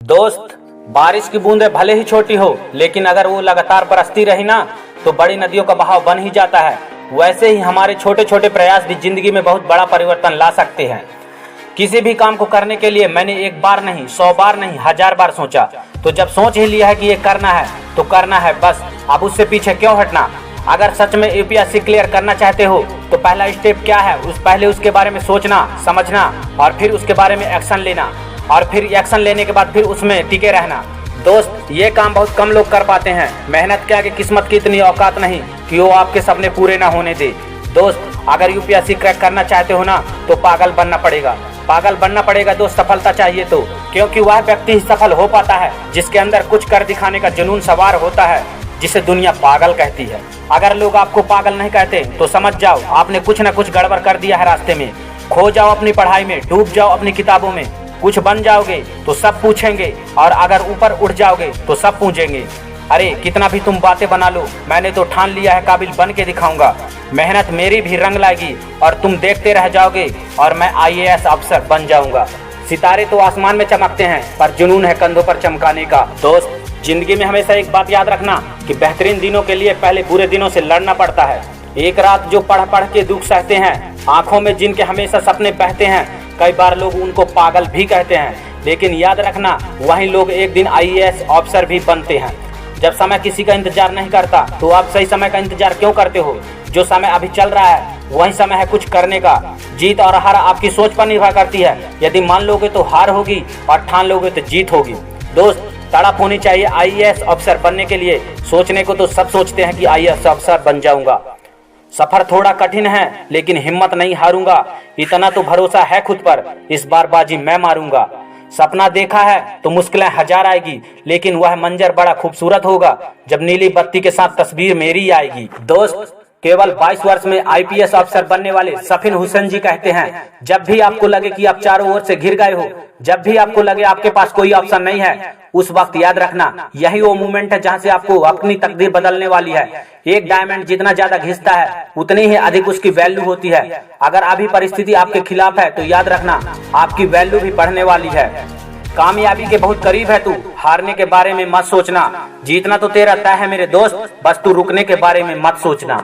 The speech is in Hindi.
दोस्त, बारिश की बूंदें भले ही छोटी हो, लेकिन अगर वो लगातार बरसती रही ना तो बड़ी नदियों का बहाव बन ही जाता है। वैसे ही हमारे छोटे छोटे प्रयास भी जिंदगी में बहुत बड़ा परिवर्तन ला सकते हैं। किसी भी काम को करने के लिए मैंने एक बार नहीं, 100 बार नहीं, 1000 बार सोचा। तो जब सोच ही लिया है कि ये करना है तो करना है बस। अब उससे पीछे क्यों हटना। अगर सच में यूपीएससी क्लियर करना चाहते हो तो पहला स्टेप क्या है, पहले उसके बारे में सोचना, समझना और फिर उसके बारे में एक्शन लेना, और फिर एक्शन लेने के बाद फिर उसमें टिके रहना। दोस्त, ये काम बहुत कम लोग कर पाते हैं। मेहनत के आगे किस्मत की इतनी औकात नहीं कि वो आपके सपने पूरे ना होने दे। दोस्त, अगर यूपीएससी क्रैक करना चाहते हो ना तो पागल बनना पड़ेगा। पागल बनना पड़ेगा दोस्त, सफलता चाहिए तो। क्योंकि वह व्यक्ति ही सफल हो पाता है जिसके अंदर कुछ कर दिखाने का जुनून सवार होता है, जिसे दुनिया पागल कहती है। अगर लोग आपको पागल नहीं कहते तो समझ जाओ आपने कुछ न कुछ गड़बड़ कर दिया है रास्ते में। खो जाओ अपनी पढ़ाई में, डूब जाओ अपनी किताबों में। कुछ बन जाओगे तो सब पूछेंगे, और अगर ऊपर उठ जाओगे तो सब पूछेंगे। अरे कितना भी तुम बातें बना लो, मैंने तो ठान लिया है, काबिल बन के दिखाऊंगा। मेहनत मेरी भी रंग लाएगी और तुम देखते रह जाओगे और मैं आईएएस अफसर बन जाऊंगा। सितारे तो आसमान में चमकते हैं, पर जुनून है कंधों पर चमकाने का। दोस्त, जिंदगी में हमेशा एक बात याद रखना कि बेहतरीन दिनों के लिए पहले बुरे दिनों से लड़ना पड़ता है। एक रात जो पढ़ पढ़ के दुख सहते हैं, आंखों में जिनके हमेशा सपने बहते हैं, कई बार लोग उनको पागल भी कहते हैं, लेकिन याद रखना वही लोग एक दिन आईएएस ऑफिसर भी बनते हैं। जब समय किसी का इंतजार नहीं करता तो आप सही समय का इंतजार क्यों करते हो। जो समय अभी चल रहा है वही समय है कुछ करने का। जीत और हार आपकी सोच पर निर्भर करती है। यदि मान लोगे तो हार होगी और ठान लोगे तो जीत होगी। दोस्त, तड़प होनी चाहिए आईएएस ऑफिसर बनने के लिए। सोचने को तो सब सोचते हैं कि आईएएस ऑफिसर बन जाऊंगा। सफर थोड़ा कठिन है लेकिन हिम्मत नहीं हारूंगा। इतना तो भरोसा है खुद पर, इस बार बाजी मैं मारूंगा। सपना देखा है तो मुश्किलें 1000 आएगी, लेकिन वह मंजर बड़ा खूबसूरत होगा जब नीली बत्ती के साथ तस्वीर मेरी आएगी। दोस्त, केवल 22 वर्ष में आईपीएस अफसर बनने वाले सफीन हुसैन जी कहते हैं, जब भी आपको लगे कि आप चारों ओर से घिर गए हो, जब भी आपको लगे आपके पास कोई ऑप्शन नहीं है, उस वक्त याद रखना यही वो मोमेंट है जहां से आपको अपनी तकदीर बदलने वाली है। एक डायमंड जितना ज्यादा घिसता है उतनी ही अधिक उसकी वैल्यू होती है। अगर अभी परिस्थिति आपके खिलाफ है तो याद रखना आपकी वैल्यू भी बढ़ने वाली है। कामयाबी के बहुत करीब है तू, हारने के बारे में मत सोचना। जीतना तो तेरा तय है मेरे दोस्त, बस तू रुकने के बारे में मत सोचना।